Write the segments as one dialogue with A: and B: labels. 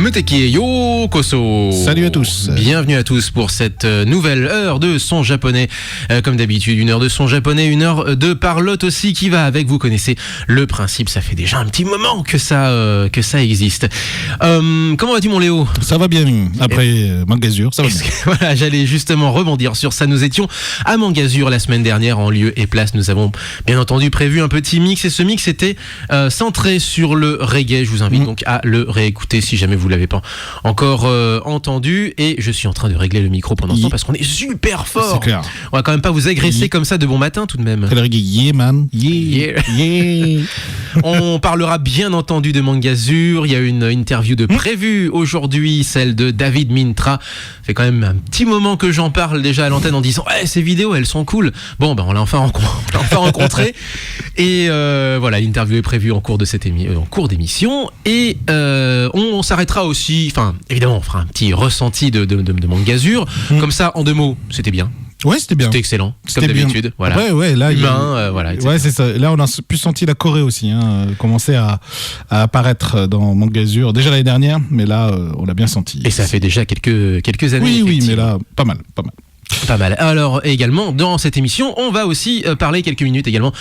A: Muteki yo koso.
B: Salut à tous.
A: Bienvenue à tous pour cette nouvelle heure de son japonais. Comme d'habitude, une heure de son japonais, une heure de parlotte aussi qui va avec. Vous connaissez le principe, ça fait déjà un petit moment que ça existe. Comment vas-tu mon Léo ?
B: Ça va bien, après Mangazur, ça va bien.
A: Voilà, j'allais justement rebondir sur ça. Nous étions à Mangazur la semaine dernière en lieu et place. Nous avons bien entendu prévu un petit mix et ce mix était centré sur le reggae. Je vous invite donc à le réécouter si jamais vous l'avez pas encore entendu. Et je suis en train de régler le micro pendant ce temps parce qu'on est super fort.
B: C'est clair.
A: On va quand même pas vous agresser comme ça de bon matin tout de même.
B: C'est le reggae, yeah man, yeah.
A: On parlera bien entendu de Mangazur. Il y a une interview de prévue aujourd'hui, celle de David Mintra. Ça fait quand même un petit moment que j'en parle déjà à l'antenne en disant ouais, ces vidéos elles sont cool. Bon ben on l'a enfin rencontré. Et voilà, l'interview est prévue en cours de en cours d'émission. Et on s'arrêtera aussi, enfin évidemment on fera un petit ressenti de Mangazur. Comme ça, en 2 mots, c'était bien.
B: Ouais, c'était bien.
A: C'était excellent, comme d'habitude.
B: Bien.
A: Voilà.
B: Ouais, là,
A: humain, voilà. Etc.
B: Ouais, c'est ça. Là, on a plus senti la Corée aussi, commencer à apparaître dans Mangazur. Déjà l'année dernière, mais là, on l'a bien senti.
A: Et ça fait déjà quelques années.
B: Oui, mais là, pas mal.
A: Pas mal. Alors également dans cette émission, on va aussi parler quelques minutes également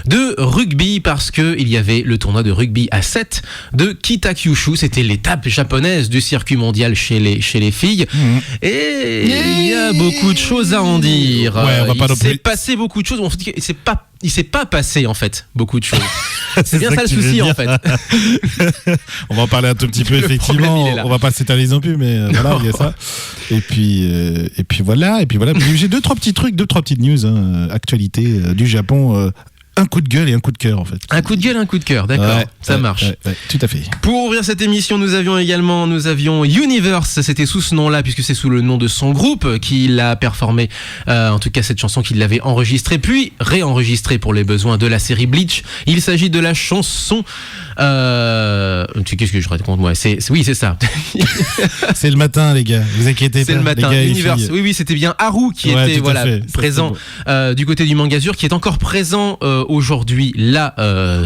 A: de rugby parce que il y avait le tournoi de rugby à 7 de Kitakyushu. C'était l'étape japonaise du circuit mondial chez les filles. Et il y a beaucoup de choses à en dire.
B: Ouais, on va pas
A: il s'est passé beaucoup de choses. En fait, il s'est pas passé en fait beaucoup de choses. C'est bien ça le souci en fait.
B: On va en parler un tout petit peu effectivement. On va pas s'étaler non plus, mais voilà, il y a ça. Et puis voilà. J'ai 2-3 petits trucs, 2-3 petites news, actualité du Japon. Un coup de gueule et un coup de cœur en fait. Un coup de gueule,
A: un coup de cœur, d'accord, ça marche.
B: Ouais, tout à fait.
A: Pour ouvrir cette émission, nous avions Universe, c'était sous ce nom-là puisque c'est sous le nom de son groupe qu'il a performé, en tout cas cette chanson qu'il l'avait enregistrée puis réenregistrée pour les besoins de la série Bleach. Il s'agit de la chanson... Qu'est-ce que je raconte moi ? Oui, c'est ça.
B: C'est le matin les gars, vous inquiétez pas.
A: C'est le matin,
B: les gars,
A: Universe. Oui, c'était bien Haru qui était présent du côté du Mangazur, qui est encore présent aujourd'hui, là,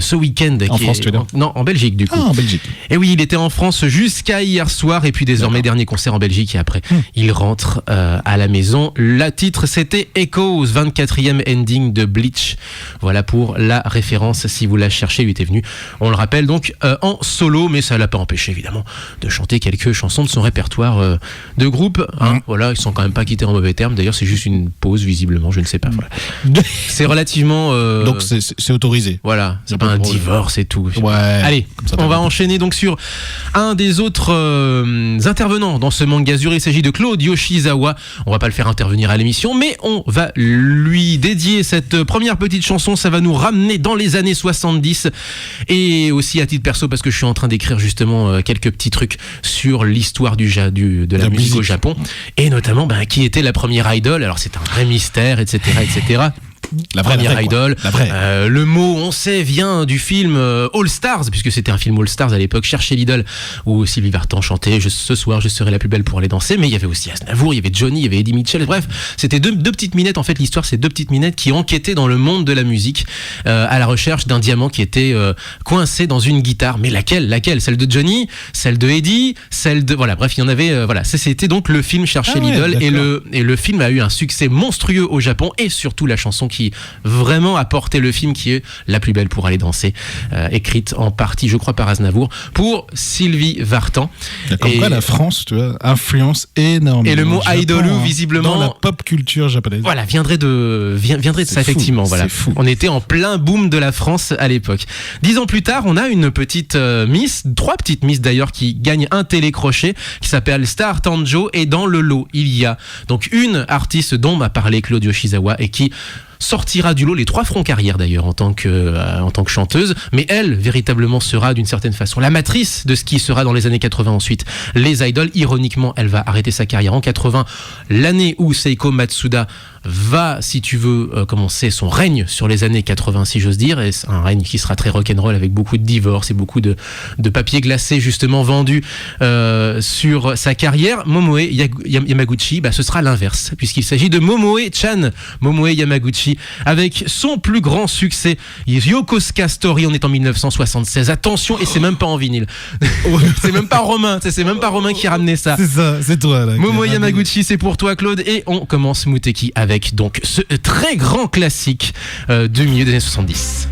A: ce week-end.
B: En France, tu veux dire ?
A: Non, en Belgique, du coup.
B: Ah, en Belgique.
A: Et oui, il était en France jusqu'à hier soir, et puis désormais, dernier concert en Belgique, et après, il rentre à la maison. Le titre, c'était Echoes, 24e ending de Bleach. Voilà pour la référence, si vous la cherchez, lui était venu. On le rappelle donc en solo, mais ça l'a pas empêché, évidemment, de chanter quelques chansons de son répertoire de groupe. Voilà, ils sont quand même pas quittés en mauvais termes. D'ailleurs, c'est juste une pause, visiblement, je ne sais pas. Voilà. C'est relativement...
B: Donc, c'est autorisé.
A: Voilà, c'est pas un divorce et tout.
B: Ouais.
A: Allez, on va enchaîner donc sur un des autres intervenants dans ce Mangazur. Il s'agit de Claude Yoshizawa. On va pas le faire intervenir à l'émission, mais on va lui dédier cette première petite chanson. Ça va nous ramener dans les années 70 et aussi à titre perso parce que je suis en train d'écrire justement quelques petits trucs sur l'histoire de la musique au Japon et notamment qui était la première idol. Alors c'est un vrai mystère, etc. La première idol. Le mot, on sait, vient du film All Stars, puisque c'était un film All Stars à l'époque, Cherchez l'idole, où Sylvie Vartan chantait ce soir je serai la plus belle pour aller danser. Mais il y avait aussi Aznavour, il y avait Johnny, il y avait Eddie Mitchell. Bref, c'était deux petites minettes. En fait, l'histoire, c'est 2 petites minettes qui enquêtaient dans le monde de la musique à la recherche d'un diamant qui était coincé dans une guitare. Mais laquelle ? Celle de Johnny, celle de Eddie, celle de... Voilà, bref, il y en avait... voilà, c'était donc le film Cherchez l'idole. Et le film a eu un succès monstrueux au Japon et surtout la chanson qui vraiment a porté le film, qui est La plus belle pour aller danser, écrite en partie, je crois, par Aznavour pour Sylvie Vartan.
B: Comme quoi la France, tu vois, influence énormément.
A: Et le mot idolu, visiblement,
B: dans la pop culture japonaise.
A: Voilà, viendrait de ça, effectivement. Voilà. On était en plein boom de la France à l'époque. 10 ans plus tard, on a une petite miss, 3 petites miss d'ailleurs, qui gagnent un télécrochet qui s'appelle Star Tanjo, et dans le lot, il y a donc une artiste dont m'a parlé Claude Yoshizawa et qui sortira du lot. Les 3 feront carrière d'ailleurs en tant que chanteuse, mais elle véritablement sera d'une certaine façon la matrice de ce qui sera dans les années 80 ensuite les idoles. Ironiquement, elle va arrêter sa carrière en 80, l'année où Seiko Matsuda va, si tu veux, commencer son règne sur les années 80, si j'ose dire, et c'est un règne qui sera très rock'n'roll avec beaucoup de divorces et beaucoup de papier glacé justement vendus sur sa carrière. Momoe Yamaguchi, ce sera l'inverse, puisqu'il s'agit de Momoe-chan, Momoe Yamaguchi, avec son plus grand succès, Yokosuka Story, on est en 1976. Attention, et c'est même pas en vinyle. C'est même pas Romain, c'est même pas Romain qui a ramené ça.
B: C'est ça, c'est toi là.
A: Momoe Yamaguchi, c'est pour toi Claude, et on commence Muteki avec donc ce très grand classique du milieu des années 70.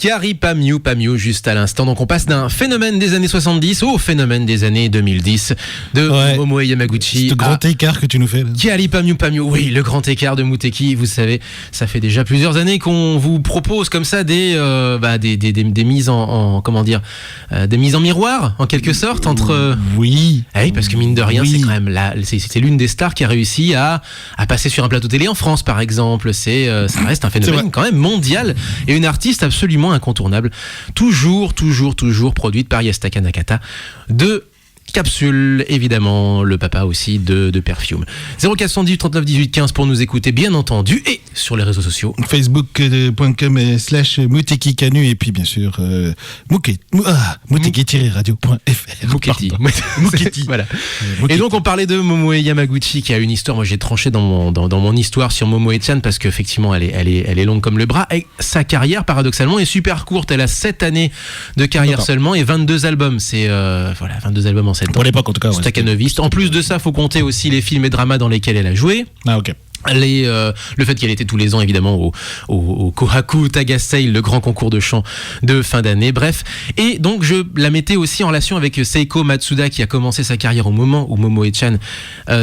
A: Chiari Pamiu juste à l'instant. Donc on passe d'un phénomène des années 70 au phénomène des années 2010 de Momoe Yamaguchi.
B: C'est le grand écart que tu nous fais là.
A: Chiari Pamiu, oui, le grand écart de Muteki. Vous savez, ça fait déjà plusieurs années qu'on vous propose comme ça des mises en comment dire, des mises en miroir en quelque sorte entre.
B: Oui.
A: Ah oui, parce que mine de rien, c'est quand même c'est l'une des stars qui a réussi à passer sur un plateau télé en France, par exemple. Ça reste un phénomène quand même mondial et une artiste absolument incontournable. Toujours produite par Yasutaka Nakata de Capsule, évidemment, le papa aussi de Perfume. 0410 39 18 15 pour nous écouter, bien entendu, et sur les réseaux sociaux.
B: Facebook.com/Muteki-Kanu et puis bien sûr Muteki-radio.fr.
A: Muketi. Voilà. Et donc on parlait de Momoe Yamaguchi qui a une histoire. Moi j'ai tranché dans mon histoire sur Momoe-chan parce qu'effectivement elle est longue comme le bras. Et sa carrière paradoxalement est super courte. Elle a 7 années de carrière seulement et 22 albums. C'est 22 albums en 7 ans.
B: Pour l'époque en tout cas.
A: Staccanoviste. En plus de ça, faut compter aussi les films et dramas dans lesquels elle a joué.
B: Ah ok.
A: Le fait qu'elle était tous les ans évidemment au Kohaku Tagasei, le grand concours de chant de fin d'année, bref. Et donc je la mettais aussi en relation avec Seiko Matsuda qui a commencé sa carrière au moment où Momoe-chan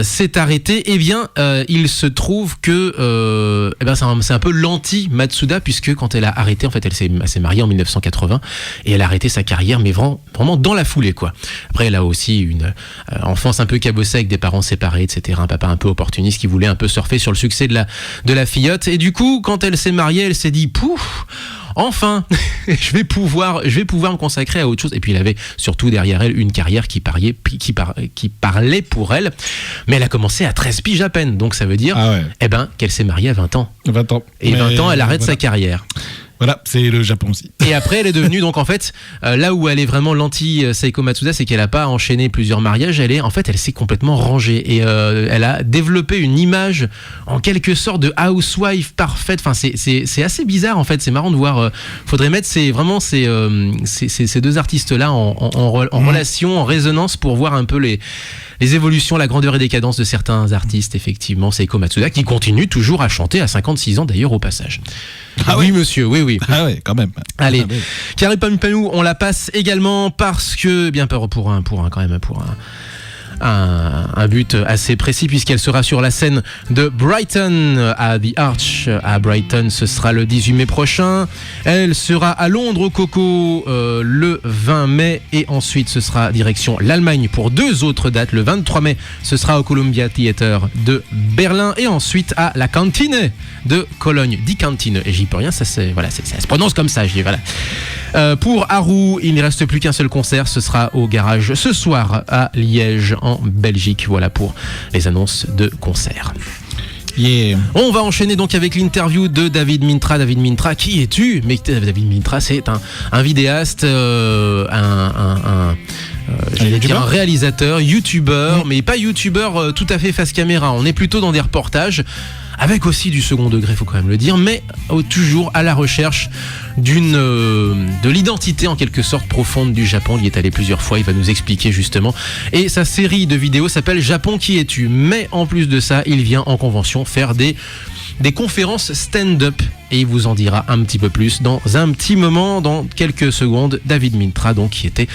A: s'est arrêtée. Eh bien il se trouve que c'est un peu l'anti-Matsuda puisque quand elle a arrêté, en fait elle s'est mariée en 1980 et elle a arrêté sa carrière mais vraiment dans la foulée quoi. Après elle a aussi une enfance un peu cabossée avec des parents séparés, etc. Un papa un peu opportuniste qui voulait un peu surfer sur le succès de la filleotte et du coup quand elle s'est mariée elle s'est dit pouf, enfin je vais pouvoir me consacrer à autre chose. Et puis il avait surtout derrière elle une carrière qui parlait pour elle, mais elle a commencé à 13 piges à peine, donc ça veut dire qu'elle s'est mariée à 20 ans et 20 ans elle arrête sa carrière.
B: Voilà, c'est le Japon aussi.
A: Et après, elle est devenue, donc en fait, là où elle est vraiment l'anti-Seiko Matsuda, c'est qu'elle n'a pas enchaîné plusieurs mariages, elle s'est complètement rangée. Et elle a développé une image, en quelque sorte, de housewife parfaite. Enfin, c'est assez bizarre, en fait. C'est marrant de voir. Faudrait mettre ces deux artistes-là en relation, en résonance, pour voir un peu les évolutions, la grandeur et décadence de certains artistes, effectivement. Seiko Matsuda, qui continue toujours à chanter à 56 ans, d'ailleurs, au passage.
B: Ah
A: oui, monsieur, oui.
B: Ah ouais, quand même.
A: Allez, Chiari Pamiu, on la passe également parce que, bien pour un but assez précis puisqu'elle sera sur la scène de Brighton à The Arch à Brighton, ce sera le 18 mai prochain. Elle sera à Londres au Coco le 20 mai et ensuite ce sera direction l'Allemagne pour 2 autres dates. Le 23 mai ce sera au Columbia Theater de Berlin et ensuite à la Kantine de Cologne. Die Kantine, et j'y peux rien, ça se prononce comme ça, je dis voilà. Pour Haru, il ne reste plus qu'un seul concert, ce sera au Garage ce soir à Liège en Belgique. Voilà pour les annonces de concerts.
B: Yeah.
A: On va enchaîner donc avec l'interview de David Mintra. David Mintra, qui es-tu? Mais David Mintra, c'est un vidéaste, un réalisateur, youtubeur, mais pas youtubeur tout à fait face caméra. On est plutôt dans des reportages avec aussi du second degré, faut quand même le dire, mais toujours à la recherche de l'identité en quelque sorte profonde du Japon. Il y est allé plusieurs fois, il va nous expliquer justement. Et sa série de vidéos s'appelle Japon, qui es-tu? Mais en plus de ça, il vient en convention faire des conférences stand-up et il vous en dira un petit peu plus dans un petit moment, dans quelques secondes. David Mintra, donc, qui était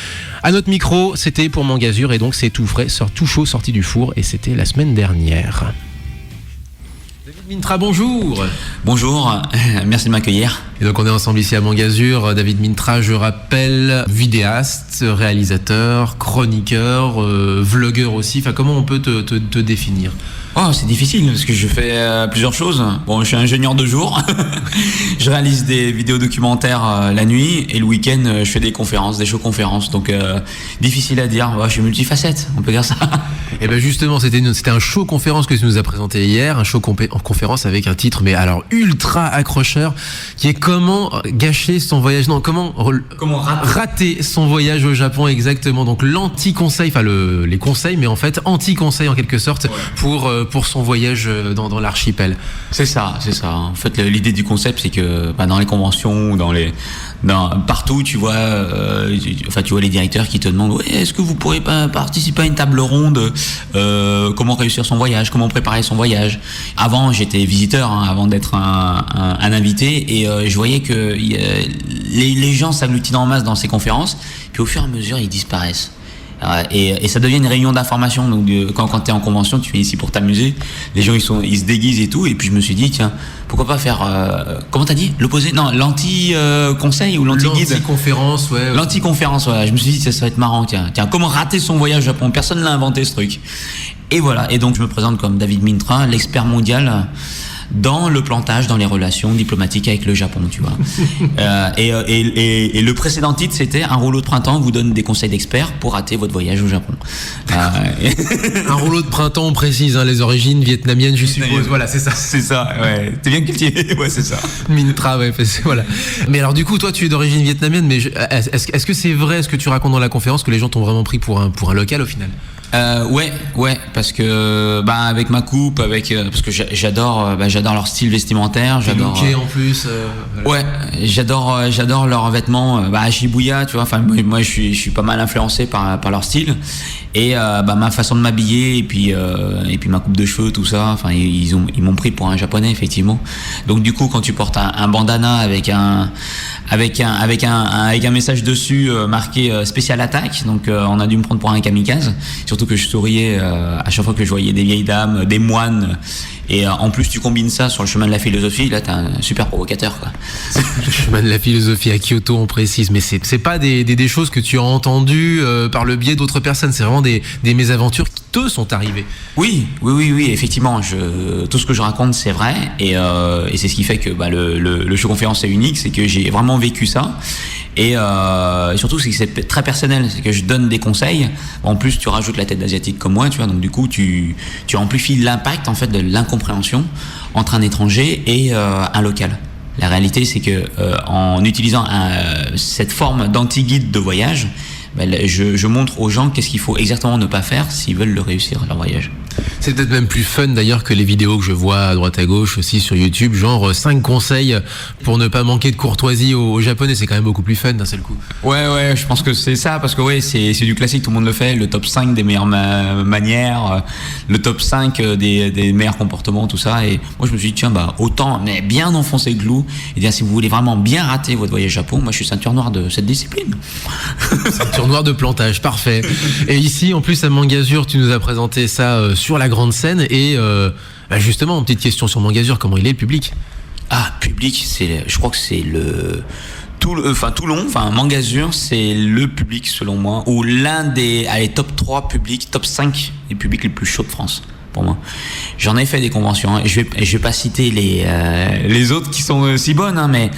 A: à notre micro, c'était pour Mangazur et donc c'est tout frais, tout chaud, sorti du four et c'était la semaine dernière. David Mintra, bonjour.
C: Bonjour, merci de m'accueillir.
A: Et donc on est ensemble ici à Mangazur. David Mintra, je rappelle, vidéaste, réalisateur, chroniqueur, vlogueur aussi. Enfin, comment on peut te définir?
C: Oh, c'est difficile parce que je fais plusieurs choses. Bon, je suis ingénieur de jour. Je réalise des vidéos documentaires la nuit et le week-end, je fais des conférences, des show-conférences. Donc, difficile à dire. Je suis multifacette, on peut dire ça.
A: Et ben justement, c'était un show-conférence que tu nous as présenté hier, un show-conférence avec un titre, mais alors ultra accrocheur, qui est comment gâcher son voyage, non, comment rater son voyage au Japon exactement. Donc l'anti-conseil, enfin les conseils, mais en fait anti-conseil en quelque sorte pour son voyage dans l'archipel.
C: C'est ça. En fait, l'idée du concept, c'est que dans les conventions ou dans partout, tu vois, tu vois les directeurs qui te demandent, ouais, est-ce que vous pourrez pas participer à une table ronde, comment réussir son voyage, comment préparer son voyage. Avant, j'étais visiteur, avant d'être un invité, et je voyais que les gens s'agglutinent en masse dans ces conférences, puis au fur et à mesure, ils disparaissent. Et ça devient une réunion d'information. Donc quand tu es en convention, tu es ici pour t'amuser, les gens ils se déguisent et tout, et puis je me suis dit tiens, pourquoi pas faire comment t'as dit, l'opposé, non, l'anti-conseil ou l'anti-guide,
A: l'anti-conférence, ouais.
C: L'anti-conférence, ouais. Je me suis dit ça va être marrant, tiens, comment rater son voyage au Japon, personne l'a inventé ce truc. Et voilà, et donc je me présente comme David Mintra, l'expert mondial dans le plantage, dans les relations diplomatiques avec le Japon, tu vois. Et le précédent titre, c'était un rouleau de printemps vous donne des conseils d'experts pour rater votre voyage au Japon.
A: Un rouleau de printemps, on précise, les origines vietnamiennes, je suppose. Voilà, c'est ça.
C: C'est ça, ouais. T'es bien cultivé, ouais, c'est ça.
A: Mintra, ouais, voilà. Mais alors, du coup, toi, tu es d'origine vietnamienne, mais est-ce que c'est vrai, ce que tu racontes dans la conférence, que les gens t'ont vraiment pris pour un local au final?
C: Ouais, parce que avec ma coupe, parce que j'adore leur style vestimentaire, j'adore.
A: Looké en plus.
C: Voilà. Ouais, j'adore leurs vêtements. À Shibuya, tu vois. Enfin, moi, je suis pas mal influencé par leur style et ma façon de m'habiller et puis ma coupe de cheveux, tout ça. Enfin, ils m'ont pris pour un japonais effectivement. Donc du coup, quand tu portes un bandana avec un message dessus marqué spécial attaque, donc on a dû me prendre pour un kamikaze, surtout que je souriais à chaque fois que je voyais des vieilles dames, des moines, et en plus tu combines ça sur le chemin de la philosophie, là t'es un super provocateur, quoi.
A: Le chemin de la philosophie à Kyoto, on précise, mais c'est pas des choses que tu as entendues par le biais d'autres personnes, c'est vraiment des mésaventures qui te sont arrivées. Oui,
C: effectivement, tout ce que je raconte c'est vrai, et c'est ce qui fait que le show conférence est unique, c'est que j'ai vraiment vécu ça, et surtout c'est que c'est très personnel, c'est que je donne des conseils, en plus tu rajoutes la tête d'asiatique comme moi, tu vois, donc du coup tu amplifies l'impact en fait de l'incompréhension entre un étranger et un local. La réalité c'est que en utilisant cette forme d'anti-guide de voyage, je montre aux gens qu'est-ce qu'il faut exactement ne pas faire s'ils veulent le réussir leur voyage.
A: C'est peut-être même plus fun d'ailleurs que les vidéos que je vois à droite à gauche aussi sur YouTube, genre 5 conseils pour ne pas manquer de courtoisie aux Japonais, c'est quand même beaucoup plus fun d'un seul coup.
C: Ouais, je pense que c'est ça, parce que c'est du classique, tout le monde le fait, le top 5 des meilleures manières, le top 5 des meilleurs comportements, tout ça, et moi je me suis dit tiens, autant mais bien enfoncer le clou et dire si vous voulez vraiment bien rater votre voyage au Japon, moi je suis ceinture noire de cette discipline.
A: Ceinture noire de plantage, parfait. Et ici en plus à Mangazur, tu nous as présenté ça sur la grande scène, et justement, petite question sur Mangazur, comment il est le public?
C: Public, je crois que c'est Toulon, Mangazur, c'est le public selon moi, ou l'un des top 3 publics, top 5 des publics les plus chauds de France. Pour moi, j'en ai fait des conventions, et je vais pas citer les autres qui sont si bonnes, mais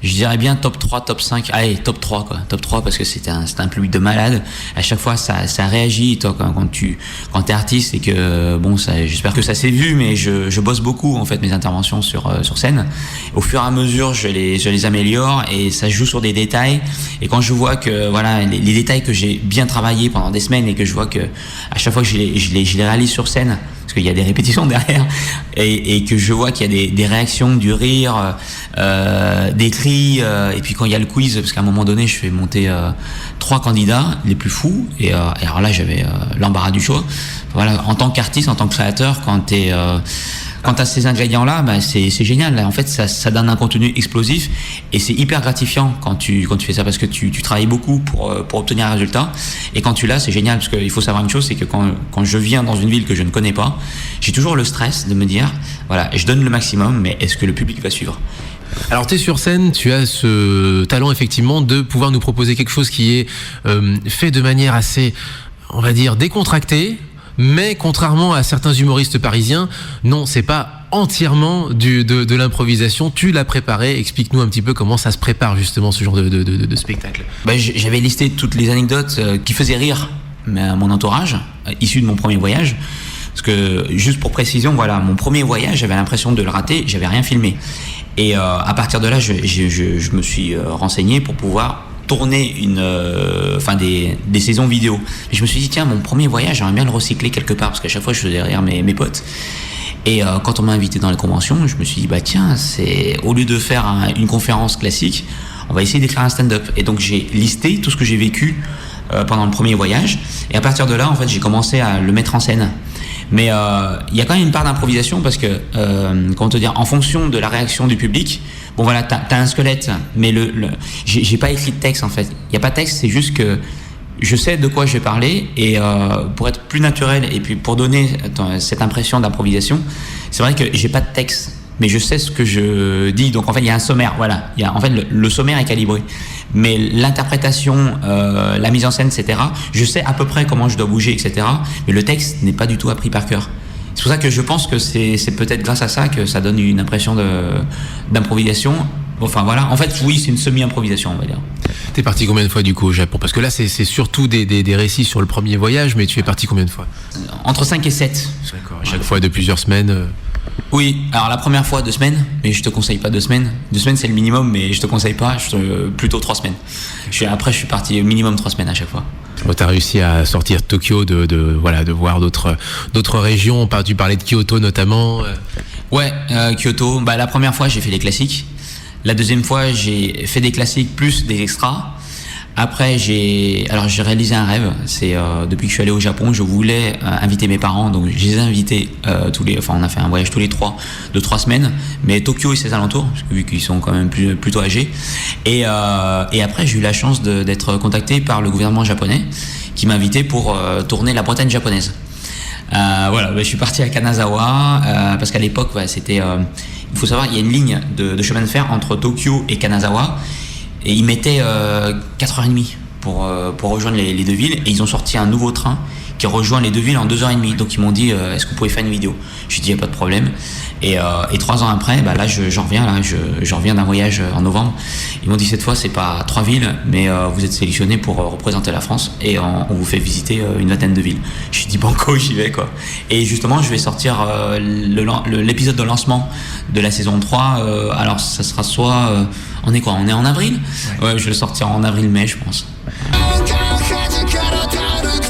C: je dirais bien top 3, top 5, allez, top 3 quoi, top 3, parce que c'était un public de malade. À chaque fois ça réagit, toi, quand t'es artiste, et que j'espère que ça s'est vu, mais je bosse beaucoup en fait mes interventions sur scène. Au fur et à mesure je les améliore, et ça joue sur des détails, et quand je vois que voilà les détails que j'ai bien travaillé pendant des semaines, et que je vois que à chaque fois que je les réalise sur scène, parce qu'il y a des répétitions derrière, et que je vois qu'il y a des réactions, du rire, des cris, et puis quand il y a le quiz, parce qu'à un moment donné je fais monter 3 candidats les plus fous, et alors là j'avais l'embarras du choix. Voilà, en tant qu'artiste, en tant que créateur, quand t'as ces ingrédients-là, c'est génial. Là, en fait, ça donne un contenu explosif, et c'est hyper gratifiant quand tu fais ça, parce que tu travailles beaucoup pour obtenir un résultat. Et quand tu l'as, c'est génial, parce qu'il faut savoir une chose, c'est que quand je viens dans une ville que je ne connais pas, j'ai toujours le stress de me dire, voilà, je donne le maximum, mais est-ce que le public va suivre?
A: Alors tu es sur scène, tu as ce talent effectivement de pouvoir nous proposer quelque chose qui est fait de manière assez, on va dire, décontractée. Mais contrairement à certains humoristes parisiens, non, c'est pas entièrement de l'improvisation. Tu l'as préparé. Explique-nous un petit peu comment ça se prépare justement ce genre de spectacle.
C: J'avais listé toutes les anecdotes qui faisaient rire mon entourage, issus de mon premier voyage. Parce que, juste pour précision, voilà, mon premier voyage, j'avais l'impression de le rater, j'avais rien filmé. Et à partir de là, je me suis renseigné pour pouvoir tourner des saisons vidéo. Et je me suis dit tiens, mon premier voyage, j'aimerais bien le recycler quelque part, parce qu'à chaque fois je faisais rire mes potes. Et quand on m'a invité dans les conventions, je me suis dit tiens, au lieu de faire une conférence classique, on va essayer d'écrire un stand-up. Et donc j'ai listé tout ce que j'ai vécu pendant le premier voyage, et à partir de là en fait j'ai commencé à le mettre en scène. Mais il y a quand même une part d'improvisation parce que comment te dire, en fonction de la réaction du public, bon voilà, t'as un squelette, mais j'ai pas écrit de texte en fait. Il y a pas de texte, c'est juste que je sais de quoi je vais parler, et pour être plus naturel et puis pour donner cette impression d'improvisation, c'est vrai que j'ai pas de texte, mais je sais ce que je dis. Donc en fait il y a un sommaire, voilà. En fait le sommaire est calibré, mais l'interprétation, la mise en scène, etc. Je sais à peu près comment je dois bouger, etc. Mais le texte n'est pas du tout appris par cœur. C'est pour ça que je pense que c'est peut-être grâce à ça que ça donne une impression d'improvisation. Enfin voilà, en fait oui, c'est une semi-improvisation, on va dire.
A: T'es parti combien de fois du coup au Japon? Parce que là c'est surtout des récits sur le premier voyage, mais tu es parti combien de fois?
C: Entre 5 et 7.
A: D'accord, chaque fois de plusieurs semaines.
C: Oui, alors la première fois 2 semaines, mais je te conseille pas 2 semaines. 2 semaines c'est le minimum, mais je te conseille pas, plutôt 3 semaines. Après je suis parti minimum 3 semaines à chaque fois.
A: Bon, t'as réussi à sortir de Tokyo, de voir d'autres régions. Tu parlais de Kyoto notamment.
C: Ouais, Kyoto. La première fois j'ai fait les classiques. La deuxième fois j'ai fait des classiques plus des extras. Après j'ai réalisé un rêve. C'est depuis que je suis allé au Japon, je voulais inviter mes parents, donc je les ai invités on a fait un voyage tous les 3 de 3 semaines, mais Tokyo et ses alentours, parce que vu qu'ils sont quand même plutôt âgés. Et après j'ai eu la chance d'être contacté par le gouvernement japonais qui m'a invité pour tourner la Bretagne japonaise. Je suis parti à Kanazawa parce qu'à l'époque c'était il faut savoir, il y a une ligne de chemin de fer entre Tokyo et Kanazawa. Et ils mettaient 4h30 pour rejoindre les deux villes, et ils ont sorti un nouveau train qui rejoint les deux villes en 2h30. Donc ils m'ont dit est-ce que vous pouvez faire une vidéo? Je lui ai dit il n'y a pas de problème. Et 3 ans après, là je reviens d'un voyage en novembre. Ils m'ont dit cette fois c'est pas 3 villes, mais vous êtes sélectionné pour représenter la France, et on vous fait visiter une vingtaine de villes. Je me suis dit banco, j'y vais quoi. Et justement je vais sortir l'épisode de lancement de la saison 3. Alors ça sera soit on est en avril? Ouais, je vais le sortir en avril-mai je pense.
D: Ladies and gentlemen, let's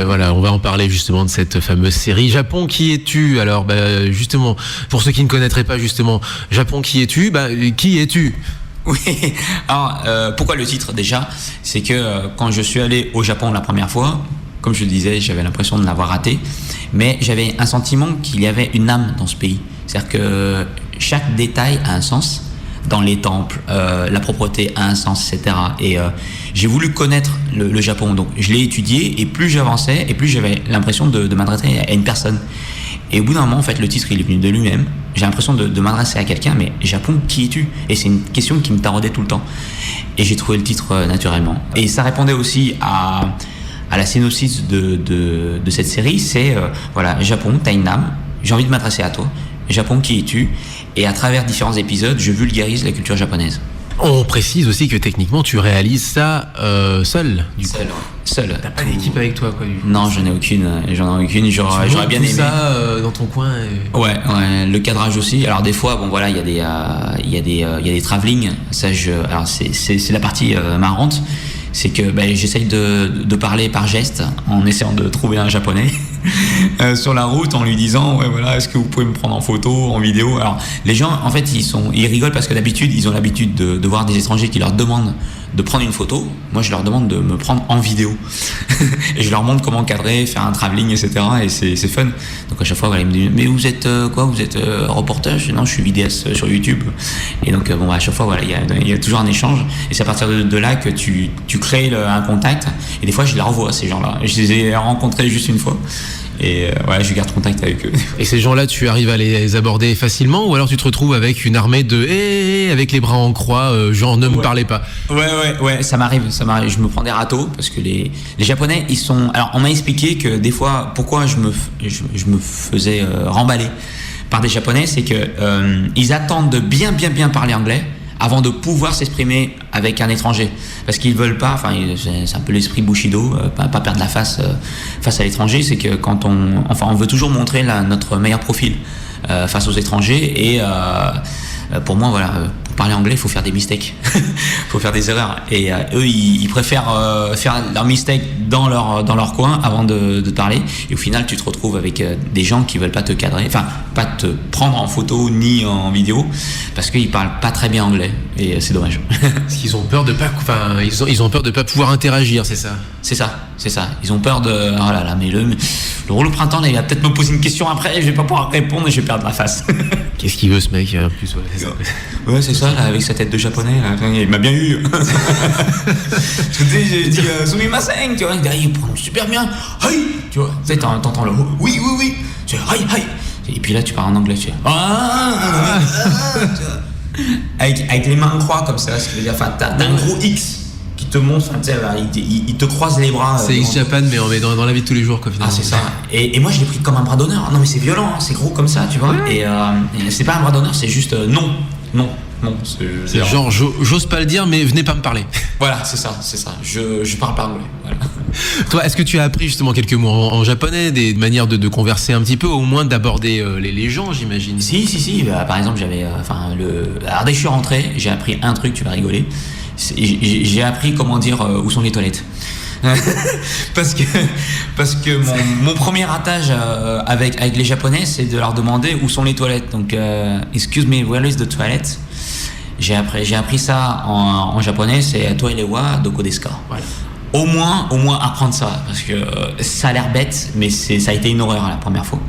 A: voilà, on va en parler justement de cette fameuse série Japon, qui es-tu? Alors justement, pour ceux qui ne connaîtraient pas justement Japon, qui es-tu? Qui es-tu?
C: Oui, alors pourquoi le titre déjà? C'est que quand je suis allé au Japon la première fois, comme je le disais, j'avais l'impression de l'avoir raté, mais j'avais un sentiment qu'il y avait une âme dans ce pays. C'est-à-dire que chaque détail a un sens. Dans les temples, la propreté a un sens, etc. Et j'ai voulu connaître le Japon, donc je l'ai étudié, et plus j'avançais, et plus j'avais l'impression de m'adresser à une personne. Et au bout d'un moment, en fait, le titre, il est venu de lui-même. J'ai l'impression de m'adresser à quelqu'un, mais Japon, qui es-tu? Et c'est une question qui me taraudait tout le temps. Et j'ai trouvé le titre naturellement. Et ça répondait aussi à la synopsis de cette série, c'est, voilà, Japon, t'as une âme, j'ai envie de m'adresser à toi. Japon, qui es-tu? Et à travers différents épisodes, je vulgarise la culture japonaise.
A: On précise aussi que techniquement, tu réalises ça seul.
C: Seul.
A: T'as pas d'équipe avec toi, quoi?
C: Non, j'en ai aucune. J'aurais bien aimé.
A: Ça dans ton coin.
C: Ouais, le cadrage aussi. Alors des fois, bon voilà, il y a des travelling. Ça, alors c'est la partie marrante. C'est que j'essaye de parler par geste en essayant de trouver un japonais sur la route, en lui disant ouais voilà, est-ce que vous pouvez me prendre en photo, en vidéo? Alors les gens en fait ils rigolent parce que d'habitude ils ont l'habitude de voir des étrangers qui leur demandent de prendre une photo. Moi je leur demande de me prendre en vidéo et je leur montre comment cadrer, faire un travelling, etc. Et c'est fun. Donc à chaque fois voilà, ils me disent mais vous êtes quoi? Vous êtes reporter? Non, je suis vidéaste sur YouTube. Et donc à chaque fois voilà, il y a toujours un échange, et c'est à partir de là que tu crées un contact. Et des fois je les revois, ces gens-là. Je les ai rencontrés juste une fois. Et je garde contact avec eux.
A: Et ces gens-là, tu arrives à les aborder facilement, ou alors tu te retrouves avec une armée de avec les bras en croix, genre ne me parlez pas?
C: Ouais, ça m'arrive. Je me prends des râteaux parce que les Japonais, ils sont. Alors, on m'a expliqué que des fois, pourquoi je me faisais remballer par des Japonais, c'est que ils attendent de bien parler anglais avant de pouvoir s'exprimer avec un étranger, parce qu'ils veulent pas, c'est un peu l'esprit Bushido, pas perdre la face à l'étranger. C'est que quand on veut toujours montrer notre meilleur profil face aux étrangers, et pour moi voilà, pour parler anglais il faut faire des mistakes, faut faire des erreurs, et eux ils préfèrent faire leurs mistakes dans leur coin avant de parler, et au final tu te retrouves avec des gens qui veulent pas te cadrer, pas te prendre en photo ni en vidéo parce qu'ils parlent pas très bien anglais, et c'est dommage.
A: Parce qu'ils ont peur de pas, ils ont peur de pas pouvoir interagir, c'est ça.
C: C'est ça. Ils ont peur de oh là là, mais le printemps là, il va peut-être me poser une question après, je vais pas pouvoir répondre et je vais perdre la face.
A: Qu'est-ce qu'il veut ce mec en plus?
C: Ouais, c'est ça, là, avec sa tête de japonais, là, il m'a bien eu. J'ai dit sumimasen, tu vois, il prononce super bien. Hi, tu vois, tu sais, t'entends le mot. Oui. Tu vois, hi. Et puis là, tu parles en anglais, tu vois. Avec les mains en croix comme ça, ce qui veut dire, t'as un gros X qui te montre, il te croise les bras.
A: C'est X-Japan, mais on met dans la vie de tous les jours, quoi, finalement.
C: Ah, c'est ça. Et moi, je l'ai pris comme un bras d'honneur. Non, mais c'est violent, hein, c'est gros comme ça, tu vois. Ouais. Et c'est pas un bras d'honneur, c'est juste non.
A: C'est genre, j'ose pas le dire, mais venez pas me parler.
C: Voilà, c'est ça. Je parle pas anglais. Voilà.
A: Toi, est-ce que tu as appris justement quelques mots en japonais, des manières de converser un petit peu, au moins d'aborder les gens, j'imagine?
C: Si. Par exemple, j'avais. Alors, dès que je suis rentré, j'ai appris un truc, tu vas rigoler. J'ai appris comment dire où sont les toilettes. parce que mon premier attache avec les Japonais, c'est de leur demander où sont les toilettes. Donc, excuse me, where is the toilet? J'ai appris ça en japonais, c'est toilet wa doko desu ka. Voilà. Au moins apprendre ça, parce que ça a l'air bête, mais ça a été une horreur la première fois.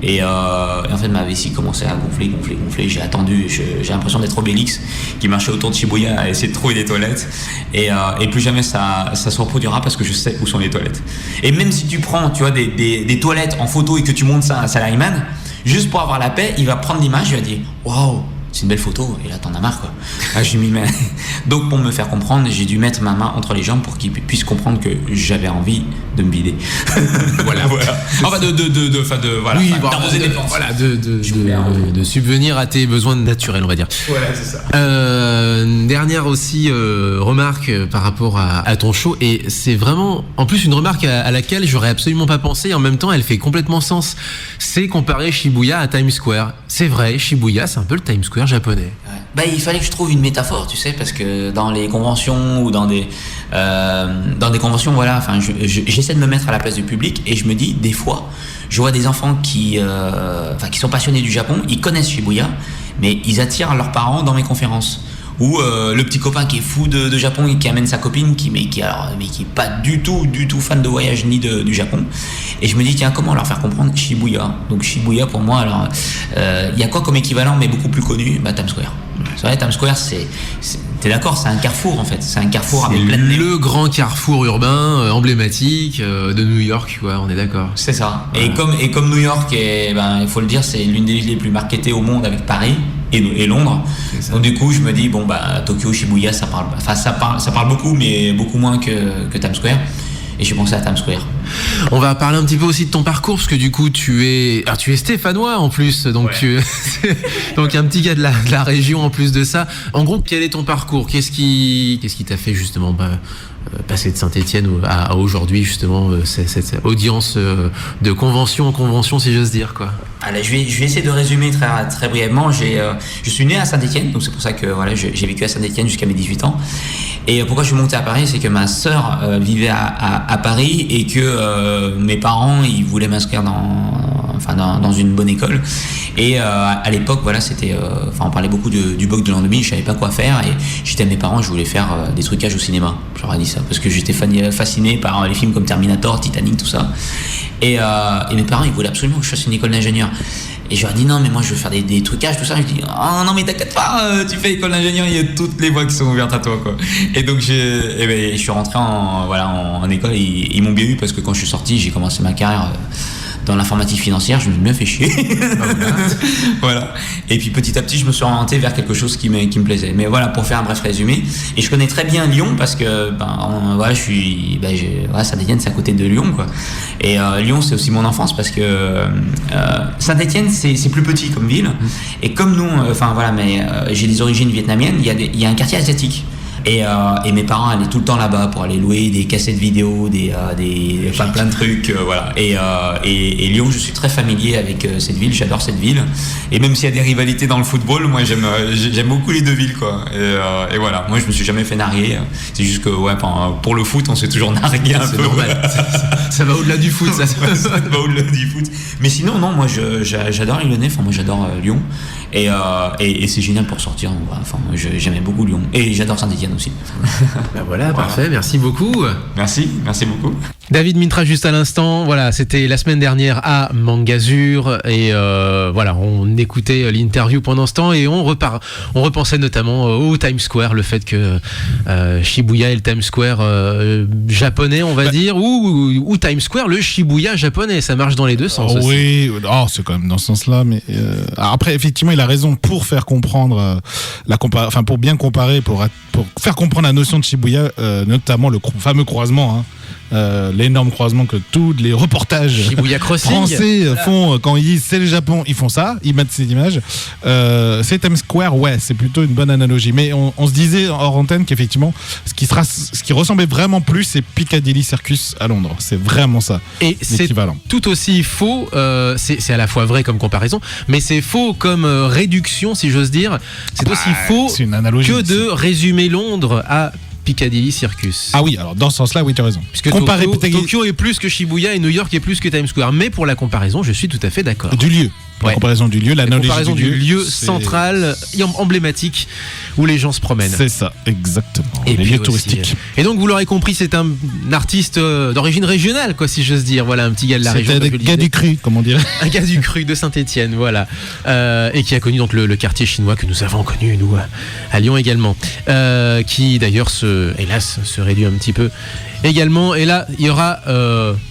C: Et en fait, ma vessie commençait à gonfler. J'ai attendu, j'ai l'impression d'être Obélix qui marchait autour de Shibuya à essayer de trouver des toilettes. Et plus jamais ça se reproduira, parce que je sais où sont les toilettes. Et même si tu prends, tu vois, des toilettes en photo et que tu montes ça à un salaryman, juste pour avoir la paix, il va prendre l'image, il va dire waouh, c'est une belle photo, et là t'en as marre, quoi. Je m'y mets. Donc pour me faire comprendre, j'ai dû mettre ma main entre les jambes pour qu'il puisse comprendre que j'avais envie de me vider. Voilà. Enfin
A: de subvenir à tes besoins naturels, on va dire.
C: Voilà, c'est ça.
A: Dernière aussi remarque par rapport à ton show, et c'est vraiment en plus une remarque à laquelle j'aurais absolument pas pensé, et en même temps elle fait complètement sens. C'est comparer Shibuya à Times Square. C'est vrai, Shibuya c'est un peu le Times Square japonais.
C: Ouais. il fallait que je trouve une métaphore, tu sais, parce que dans les conventions ou dans des conventions, voilà, enfin, j'essaie de me mettre à la place du public et je me dis, des fois, je vois des enfants qui sont passionnés du Japon, ils connaissent Shibuya, mais ils attirent leurs parents dans mes conférences. Ou le petit copain qui est fou de Japon et qui amène sa copine qui est pas du tout fan de voyage ni du Japon, et je me dis tiens, comment leur faire comprendre Shibuya. Donc Shibuya pour moi, alors il y a quoi comme équivalent mais beaucoup plus connu? Times Square. C'est vrai, Times Square, t'es d'accord, c'est un carrefour en fait, c'est un carrefour avec plein de nez.
A: Le grand carrefour urbain emblématique de New York, quoi, on est d'accord.
C: C'est ça. Ouais. Et comme New York, il faut le dire, c'est l'une des villes les plus marketées au monde avec Paris et Londres. Donc du coup, je me dis Tokyo, Shibuya, ça parle beaucoup, mais beaucoup moins que Times Square. Et j'ai pensé à Times Square.
A: On va parler un petit peu aussi de ton parcours, parce que du coup tu es stéphanois en plus, donc ouais. Donc un petit gars de la région en plus de ça. En gros, quel est ton parcours? Qu'est-ce qui t'a fait justement passer de Saint-Étienne à aujourd'hui justement cette audience de convention en convention, si j'ose dire, quoi?
C: Allez, je vais essayer de résumer très très brièvement. Je suis né à Saint-Étienne, donc c'est pour ça que voilà, j'ai vécu à Saint-Étienne jusqu'à mes 18 ans. Et pourquoi je suis monté à Paris, c'est que ma sœur vivait à Paris et que mes parents ils voulaient m'inscrire dans une bonne école. Et à l'époque, voilà, on parlait beaucoup du bug de l'an 2000, je savais pas quoi faire et j'étais à mes parents, je voulais faire des trucages au cinéma. Je leur ai dit ça parce que j'étais fasciné par les films comme Terminator, Titanic, tout ça. Et mes parents ils voulaient absolument que je fasse une école d'ingénieur. Et je leur ai dit non, mais moi je veux faire des trucages, tout ça. Je dis oh non, mais t'inquiète pas, tu fais école d'ingénieur, il y a toutes les voies qui sont ouvertes à toi, quoi. Et donc je suis rentré en école et ils m'ont bien eu parce que quand je suis sorti, j'ai commencé ma carrière dans l'informatique financière, je me suis bien fait chier. Voilà. Et puis petit à petit, je me suis orienté vers quelque chose qui me plaisait. Mais voilà, pour faire un bref résumé. Et je connais très bien Lyon parce que Saint-Étienne, c'est à côté de Lyon, quoi. Et Lyon, c'est aussi mon enfance parce que Saint-Étienne, c'est plus petit comme ville. Et comme nous, j'ai des origines vietnamiennes, il y a un quartier asiatique. Et mes parents allaient tout le temps là-bas pour aller louer des cassettes vidéo, plein de trucs, voilà. Et Lyon, je suis très familier avec cette ville, j'adore cette ville. Et même s'il y a des rivalités dans le football, moi j'aime beaucoup les deux villes, quoi. Et voilà, moi je me suis jamais fait narguer. C'est juste que pour le foot, on s'est toujours nargué un peu. C'est normal.
A: Ça va au-delà du foot, ça.
C: Ça va au-delà du foot. Mais sinon, non, moi j'adore les Lyonnais. Moi j'adore Lyon. Et c'est génial pour sortir. J'aimais beaucoup Lyon. Et j'adore Saint-Étienne aussi.
A: Voilà, parfait, merci beaucoup.
C: Merci beaucoup.
A: David Mintra, juste à l'instant, voilà, c'était la semaine dernière à Mangazur et voilà, on écoutait l'interview pendant ce temps et on repensait notamment au Times Square, le fait que Shibuya est le Times Square japonais, on va dire, ou Times Square, le Shibuya japonais, ça marche dans les deux sens.
B: Oui, c'est quand même dans ce sens-là, mais après effectivement il a raison pour faire comprendre pour bien comparer, pour faire comprendre la notion de Shibuya, notamment le fameux croisement, l'énorme croisement que tous les reportages français font quand ils disent c'est le Japon, ils font ça, ils mettent ces images. C'est Times Square, ouais, c'est plutôt une bonne analogie. Mais on se disait hors antenne qu'effectivement, ce qui ressemblait vraiment plus, c'est Piccadilly Circus à Londres. C'est vraiment ça.
A: Et c'est tout aussi faux. C'est à la fois vrai comme comparaison, mais c'est faux comme réduction, si j'ose dire. C'est aussi faux que de résumer Londres à Piccadilly Circus.
B: Ah oui, alors dans ce sens-là, oui, tu as raison.
A: Puisque Tokyo est plus que Shibuya et New York est plus que Times Square. Mais pour la comparaison, je suis tout à fait d'accord.
B: Du lieu. La comparaison du lieu, l'analogie
A: du lieu central, emblématique, où les gens se promènent.
B: C'est ça, exactement.
A: Et
B: les lieux touristiques.
A: Et donc, vous l'aurez compris, c'est un artiste d'origine régionale, quoi, si j'ose dire. Voilà, un petit gars de la région.
B: C'est un gars du cru, comme on dirait.
A: Un gars du cru de Saint-Étienne, voilà. Et qui a connu donc le quartier chinois que nous avons connu, nous, à Lyon également. Qui, d'ailleurs, hélas, se réduit un petit peu également. Et là, il y aura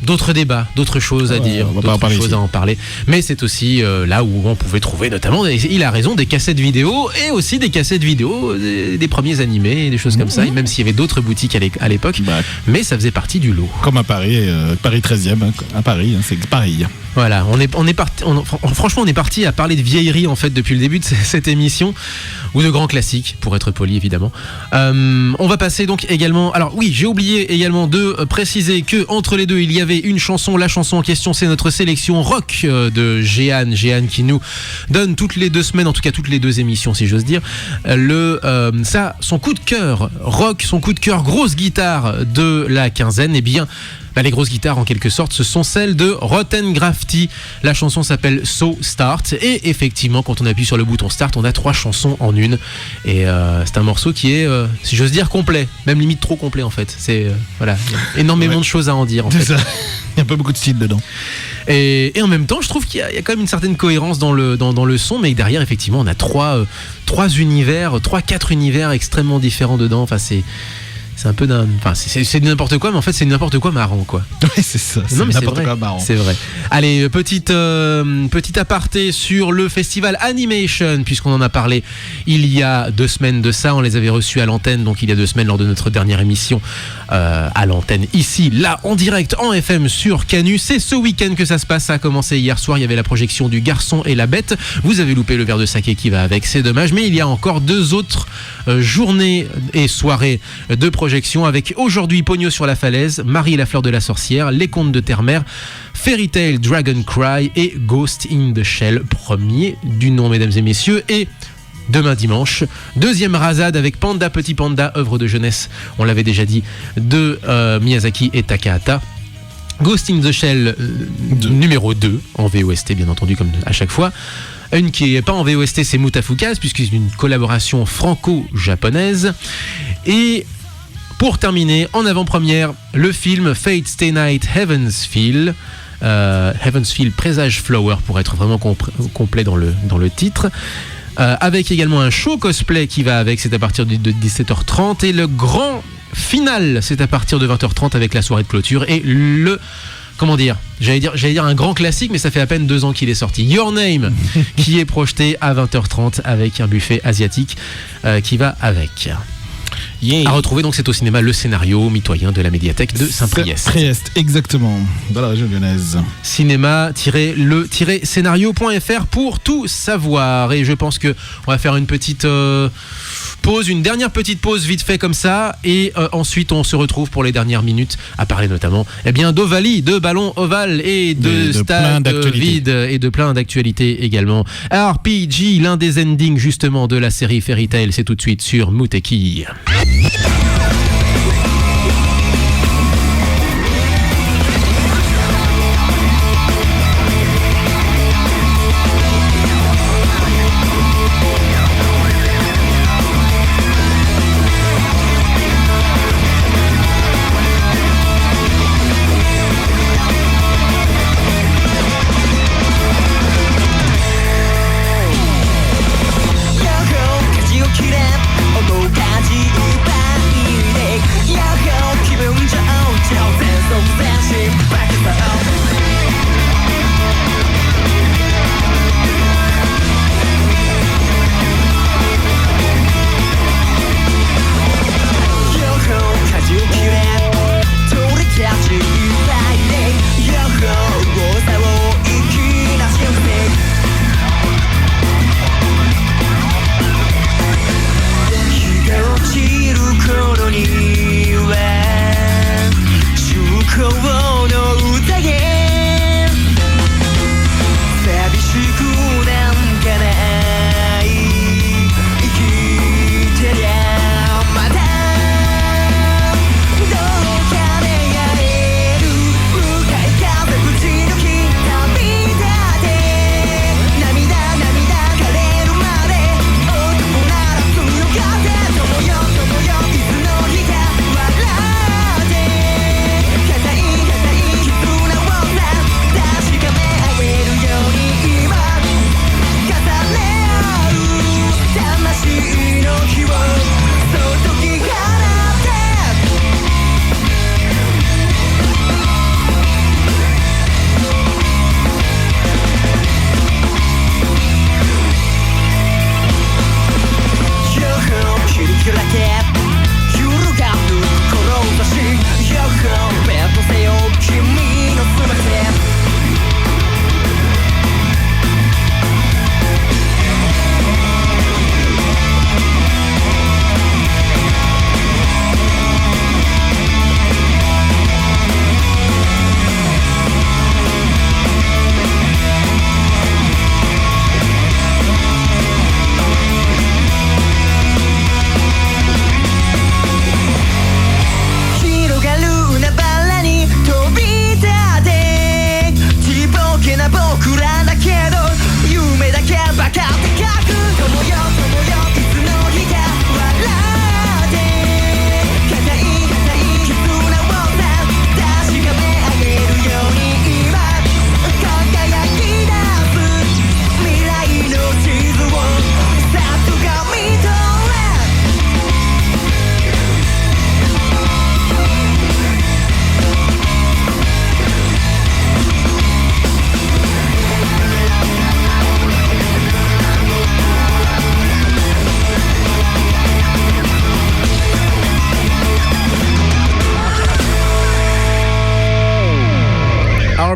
A: d'autres débats, d'autres choses à dire, d'autres choses à en parler. Mais c'est aussi là où on pouvait trouver notamment, il a raison, des cassettes vidéo et aussi des cassettes vidéo des premiers animés, des choses comme ça, et même s'il y avait d'autres boutiques à l'époque, mais ça faisait partie du lot.
B: Comme à Paris, Paris 13e, à Paris, c'est pareil.
A: Voilà, franchement, on est parti à parler de vieillerie en fait depuis le début de cette émission, ou de grands classiques, pour être poli évidemment. On va passer donc également. Alors oui, j'ai oublié également de préciser que entre les deux, il y avait une chanson. La chanson en question, c'est notre sélection rock de Jeanne qui nous donne toutes les 2 semaines, en tout cas toutes les 2 émissions, si j'ose dire, son coup de cœur rock, son coup de cœur grosse guitare de la quinzaine. Et bien, les grosses guitares en quelque sorte, ce sont celles de Rotten Graffiti. La chanson s'appelle So Start, et effectivement quand on appuie sur le bouton Start, on a 3 chansons en une, et c'est un morceau qui est, si j'ose dire, complet, même limite trop complet en fait. C'est voilà, il y a énormément de choses à en dire en fait.
B: Ça. Il y a pas beaucoup de style dedans.
A: Et en même temps, je trouve qu'il y a quand même une certaine cohérence dans le son, mais derrière effectivement on a 4 univers extrêmement différents dedans. Enfin c'est un peu c'est n'importe quoi, mais en fait c'est n'importe quoi marrant quoi.
B: Oui, c'est ça.
A: Non, mais
B: n'importe
A: c'est
B: quoi marrant.
A: C'est vrai. Allez, petit aparté sur le festival Animation, puisqu'on en a parlé il y a 2 semaines de ça. On les avait reçus à l'antenne, donc il y a 2 semaines lors de notre dernière émission à l'antenne ici, là en direct en FM sur Canu. C'est ce week-end que ça se passe. Ça a commencé hier soir. Il y avait la projection du Garçon et la Bête. Vous avez loupé le verre de saké qui va avec. C'est dommage, mais il y a encore 2 autres journées et soirées de projection, avec aujourd'hui Pogno sur la falaise, Marie et la fleur de la sorcière, Les Contes de Terre-Mère, Fairy Tail Dragon Cry et Ghost in the Shell, premier du nom mesdames et messieurs. Et demain dimanche, 2e Razade avec Panda Petit Panda, œuvre de jeunesse, on l'avait déjà dit, de Miyazaki et Takahata. Ghost in the Shell numéro 2 en VOST bien entendu, comme à chaque fois. Une qui n'est pas en VOST, c'est Mutafukaz, puisque c'est une collaboration franco-japonaise. Et pour terminer, en avant-première, le film Fate Stay Night Heaven's Feel. Heaven's Feel Présage Flower, pour être vraiment complet dans le titre. Avec également un show cosplay qui va avec, c'est à partir de 17h30. Et le grand final, c'est à partir de 20h30 avec la soirée de clôture. Et j'allais dire un grand classique, mais ça fait à peine 2 ans qu'il est sorti. Your Name, qui est projeté à 20h30 avec un buffet asiatique qui va avec. Yeah. À retrouver, donc c'est au cinéma Le Scénario, mitoyen de la médiathèque de Saint-Priest.
B: Priest, exactement, dans la région lyonnaise. Cinéma-le-scénario.fr pour tout savoir. Et je pense qu'on va faire une petite pause, une dernière petite pause vite fait comme ça, et ensuite on se retrouve pour les dernières minutes à parler notamment d'Ovalie, de ballon ovale et de stade vide et de plein d'actualités également. RPG, l'un des endings justement de la série Fairy Tail, c'est tout de suite sur Muteki.「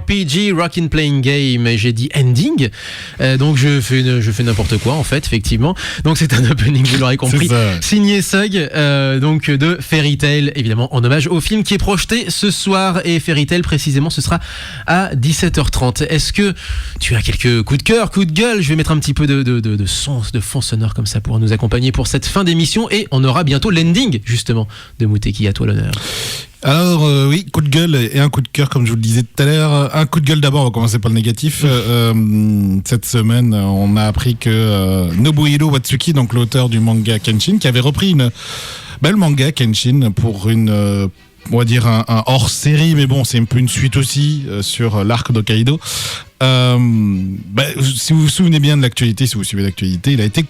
A: RPG, Rockin' Playing Game, et j'ai dit ending, donc je fais n'importe quoi en fait, effectivement. Donc c'est un opening, vous l'aurez compris, signé Sug, donc de Fairy Tail, évidemment en hommage au film qui est projeté ce soir. Et Fairy Tail précisément, ce sera à 17h30. Est-ce que tu as quelques coups de cœur, coups de gueule? Je vais mettre un petit peu de son, de fond sonore comme ça pour nous accompagner pour cette fin d'émission, et on aura bientôt l'ending justement de Mouteki. À toi l'honneur.
B: Alors oui, coup de gueule et un coup de cœur, comme je vous le disais tout à l'heure. Un coup de gueule d'abord, on va commencer par le négatif. Cette semaine, on a appris que Nobuhiro Watsuki, donc l'auteur du manga Kenshin, qui avait repris le manga Kenshin pour on va dire un hors-série, mais bon, c'est un peu une suite aussi sur l'arc d'Hokkaido. Si vous vous souvenez bien de l'actualité, si vous suivez l'actualité, il a été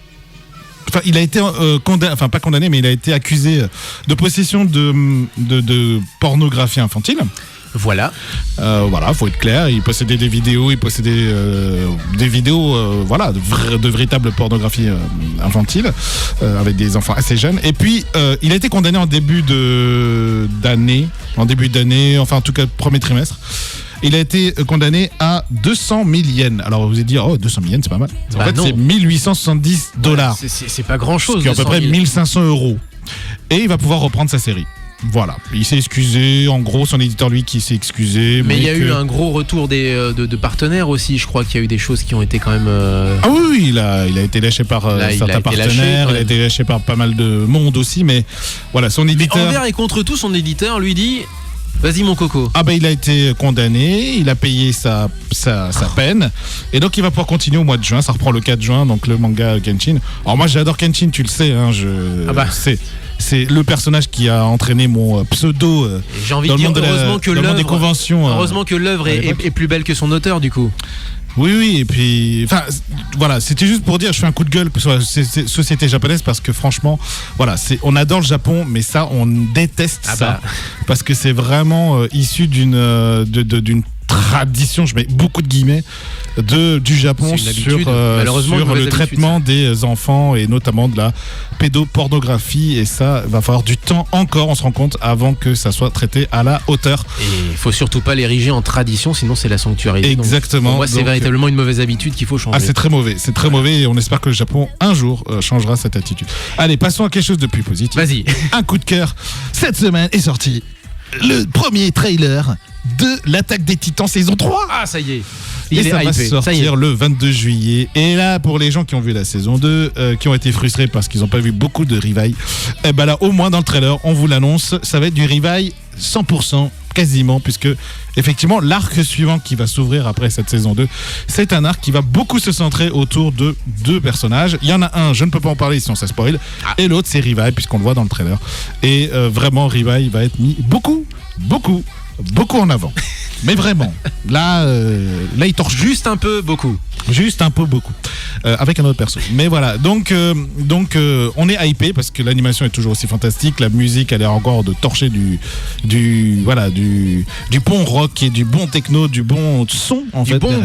B: condamné, pas condamné, mais il a été accusé de possession de pornographie infantile.
A: Voilà.
B: Faut être clair. Il possédait des vidéos, de véritable pornographie infantile avec des enfants assez jeunes. Et puis il a été condamné en début d'année, enfin en tout cas premier trimestre. Il a été condamné à 200 000 yens. Alors vous allez dire, 200 000 yens, c'est pas mal. En fait, c'est $1 870.
A: C'est pas grand-chose.
B: C'est à peu près 1 500 €. Et il va pouvoir reprendre sa série. Voilà, il s'est excusé, en gros son éditeur lui qui s'est excusé.
A: Mais il y a eu un gros retour de partenaires aussi, je crois qu'il y a eu des choses qui ont été quand même...
B: Ah oui, il a été lâché par certains partenaires, il a été lâché par pas mal de monde aussi, mais voilà, son éditeur...
A: Mais envers et contre tout, son éditeur lui dit... Vas-y mon coco.
B: Il a été condamné, il a payé sa peine, et donc il va pouvoir continuer au mois de juin, ça reprend le 4 juin, donc le manga Kenshin. Alors moi j'adore Kenshin, tu le sais, hein, c'est le personnage qui a entraîné mon pseudo
A: j'ai envie de dire, heureusement que l'œuvre est plus belle que son auteur du coup.
B: Oui, et puis, voilà, c'était juste pour dire, je fais un coup de gueule sur la société japonaise parce que franchement, voilà, on adore le Japon, mais ça, on déteste ça parce que c'est vraiment issu d'une tradition, je mets beaucoup de guillemets, du Japon sur le traitement des enfants et notamment de la pédopornographie, et ça va falloir du temps encore, on se rend compte, avant que ça soit traité à la hauteur.
A: Et il faut surtout pas l'ériger en tradition, sinon c'est la sanctuarisation.
B: Exactement.
A: Donc, pour moi, c'est véritablement une mauvaise habitude qu'il faut changer.
B: C'est très mauvais, et on espère que le Japon un jour changera cette attitude. Allez, passons à quelque chose de plus positif.
A: Vas-y.
B: Un coup de cœur. Cette semaine est sorti le premier trailer de l'Attaque des Titans saison 3.
A: Ah, ça y est.
B: Ça va sortir le 22 juillet. Et là, pour les gens qui ont vu la saison 2, qui ont été frustrés parce qu'ils n'ont pas vu beaucoup de revival, là, au moins dans le trailer, on vous l'annonce, ça va être du revival 100%, quasiment, puisque effectivement, l'arc suivant qui va s'ouvrir après cette saison 2, c'est un arc qui va beaucoup se centrer autour de 2 personnages. Il y en a un, je ne peux pas en parler sinon ça spoil, et l'autre c'est Revive, puisqu'on le voit dans le trailer. Et vraiment, Revive va être mis beaucoup en avant. Mais vraiment, là il torche
A: juste un peu beaucoup.
B: Avec un autre perso. Mais voilà, donc on est hypé parce que l'animation est toujours aussi fantastique, la musique elle est encore de torcher du bon rock et du bon techno, du bon son en fait. Bon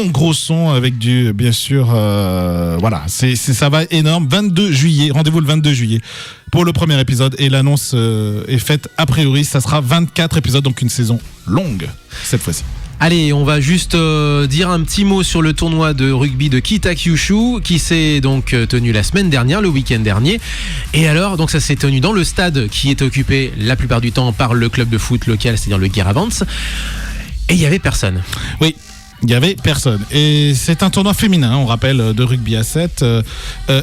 B: gros son avec bien sûr, ça va énorme. 22 juillet, rendez-vous le 22 juillet pour le premier épisode, et l'annonce est faite, a priori ça sera 24 épisodes, donc une saison longue cette fois-ci.
A: Allez, on va juste dire un petit mot sur le tournoi de rugby de Kitakyushu qui s'est donc tenu la semaine dernière, le week-end dernier. Et alors, donc ça s'est tenu dans le stade qui est occupé la plupart du temps par le club de foot local, c'est-à-dire le Guéravans. Et il y avait personne.
B: Oui. Il n'y avait personne. Et c'est un tournoi féminin, on rappelle, de rugby à 7.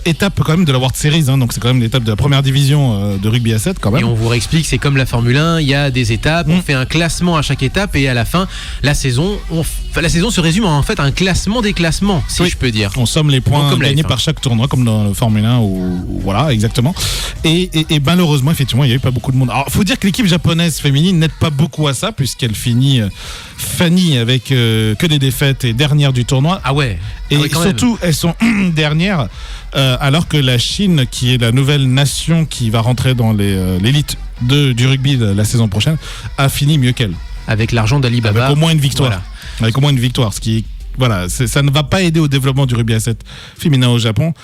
B: Étape quand même de la World Series, hein, donc c'est quand même l'étape de la première division de rugby à 7 quand même.
A: Et on vous réexplique, c'est comme la Formule 1, il y a des étapes, on fait un classement à chaque étape, et à la fin, la saison se résume en fait à un classement des classements, si je peux dire.
B: On somme les points gagnés par chaque tournoi, comme dans le Formule 1, voilà, exactement. Et malheureusement, effectivement, il n'y avait pas beaucoup de monde. Alors, il faut dire que l'équipe japonaise féminine n'aide pas beaucoup à ça, puisqu'elle finit avec que des défaites et dernière du tournoi. Et surtout, elles sont dernières, alors que la Chine, qui est la nouvelle nation qui va rentrer dans l'élite du rugby la saison prochaine, a fini mieux qu'elle.
A: Avec l'argent d'Alibaba.
B: Avec au moins une victoire. Voilà. Avec au moins une victoire, ce qui est voilà, ça ne va pas aider au développement du rugby à 7 féminin au Japon.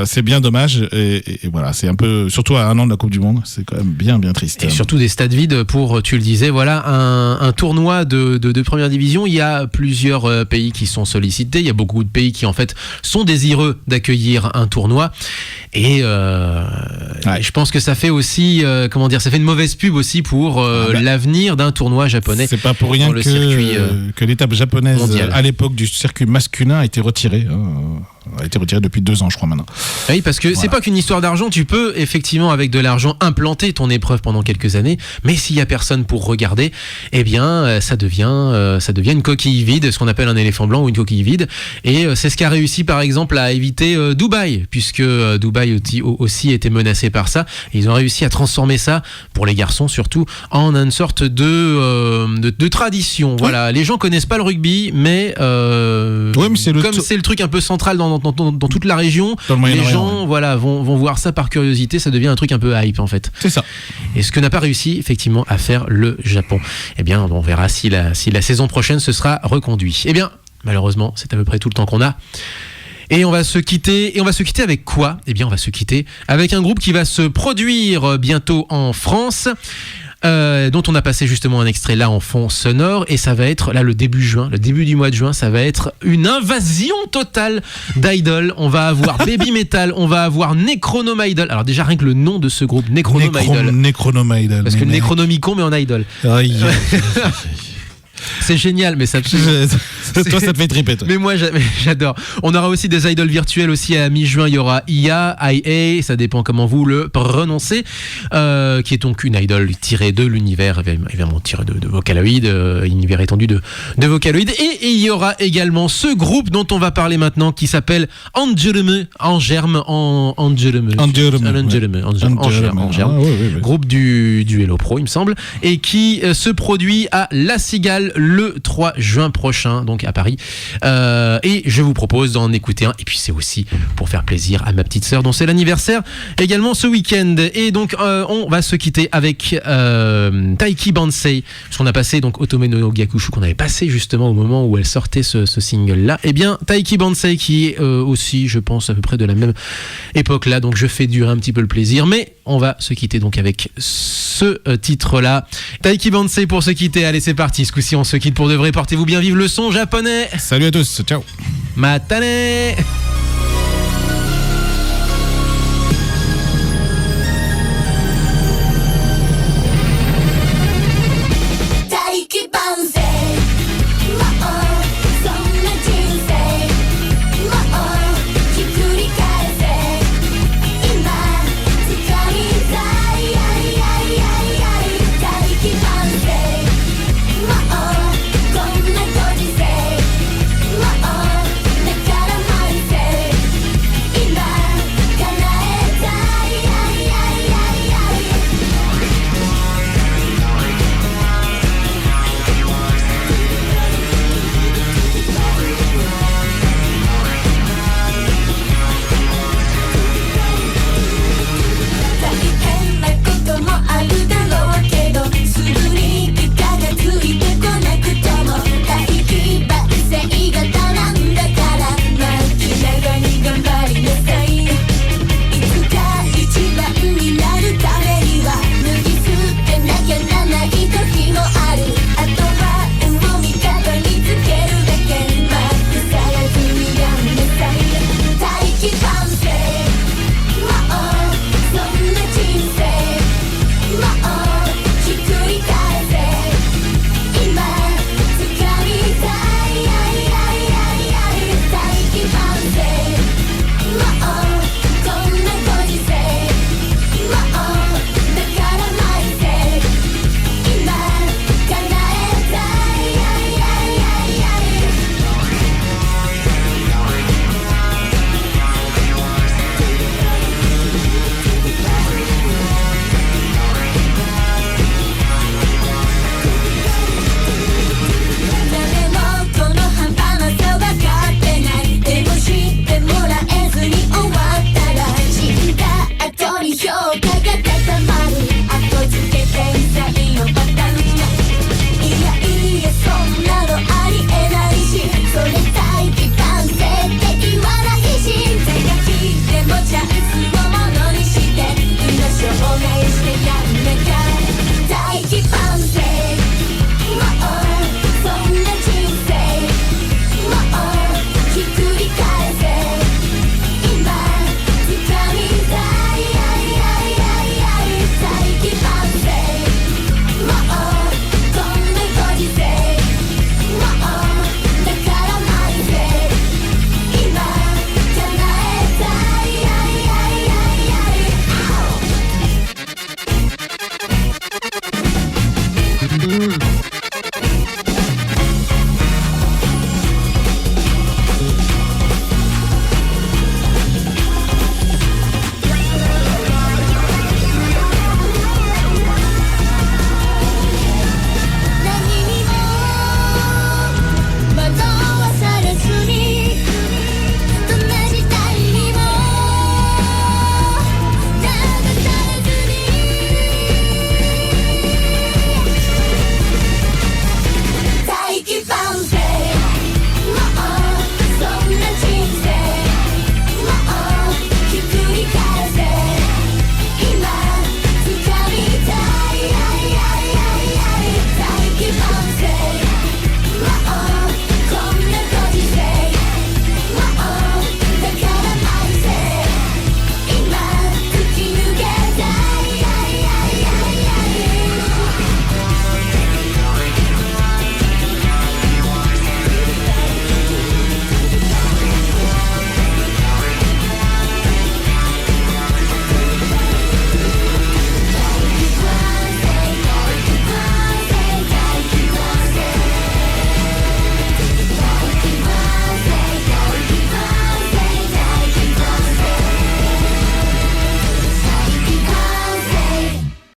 B: C'est bien dommage. Et voilà, c'est un peu, surtout à un an de la Coupe du Monde, c'est quand même bien triste.
A: Et surtout des stades vides pour, tu le disais, voilà, un tournoi de première division. Il y a plusieurs pays qui sont sollicités. Il y a beaucoup de pays qui, en fait, sont désireux d'accueillir un tournoi. Et je pense que ça fait aussi, ça fait une mauvaise pub aussi pour l'avenir d'un tournoi japonais.
B: C'est pas pour rien que l'étape japonaise mondiale. À l'époque du circuit masculin a été retirée. A été retiré depuis 2 ans, je crois, maintenant.
A: Oui, parce que c'est pas qu'une histoire d'argent. Tu peux effectivement, avec de l'argent, implanter ton épreuve pendant quelques années, mais s'il y a personne pour regarder, eh bien, ça devient une coquille vide, ce qu'on appelle un éléphant blanc ou une coquille vide. Et c'est ce qu'a réussi, par exemple, à éviter Dubaï, puisque Dubaï aussi était menacé par ça. Et ils ont réussi à transformer ça, pour les garçons surtout, en une sorte de tradition. Voilà, les gens connaissent pas le rugby, mais c'est le truc un peu central dans toute la région, les gens vont voir ça par curiosité, ça devient un truc un peu hype en fait.
B: C'est ça.
A: Et ce que n'a pas réussi effectivement à faire le Japon. Eh bien, on verra si la saison prochaine ce sera reconduit. Eh bien, malheureusement, c'est à peu près tout le temps qu'on a. Et on va se quitter. Et on va se quitter avec quoi ? Eh bien, on va se quitter avec un groupe qui va se produire bientôt en France. Dont on a passé justement un extrait là en fond sonore, et ça va être là le début du mois de juin, ça va être une invasion totale d'idoles. On va avoir Baby Metal, on va avoir Necronomidol. Alors déjà rien que le nom de ce groupe, Necronomidol.
B: Necronomidol.
A: Parce que Necronomicon mais en idol. C'est génial, mais ça
B: toi ça te fait triper toi.
A: Mais moi j'adore. On aura aussi des idoles virtuelles aussi à mi-juin. Il y aura IA, ça dépend comment vous le prononcez, qui est donc une idole tirée de l'univers, évidemment tirée de Vocaloid, univers étendu de Vocaloid. Et il y aura également ce groupe dont on va parler maintenant, qui s'appelle Angerme, groupe du Hello Pro il me semble, et qui se produit à La Cigale le 3 juin prochain, donc à Paris. Et je vous propose d'en écouter un. Et puis c'est aussi pour faire plaisir à ma petite sœur dont c'est l'anniversaire également ce week-end. Et donc on va se quitter avec Taiki Bansei, parce qu'on a passé donc Otome no Gyakushu, qu'on avait passé justement au moment où elle sortait ce single-là. Et bien Taiki Bansei qui est aussi, je pense, à peu près de la même époque-là. Donc je fais durer un petit peu le plaisir. Mais on va se quitter donc avec ce titre-là. Taiki Bansei pour se quitter. Allez, c'est parti. Ce coup-ci, on se quitte pour de vrai. Portez-vous bien, vive le son japonais.
B: Salut à tous, ciao.
A: Matane.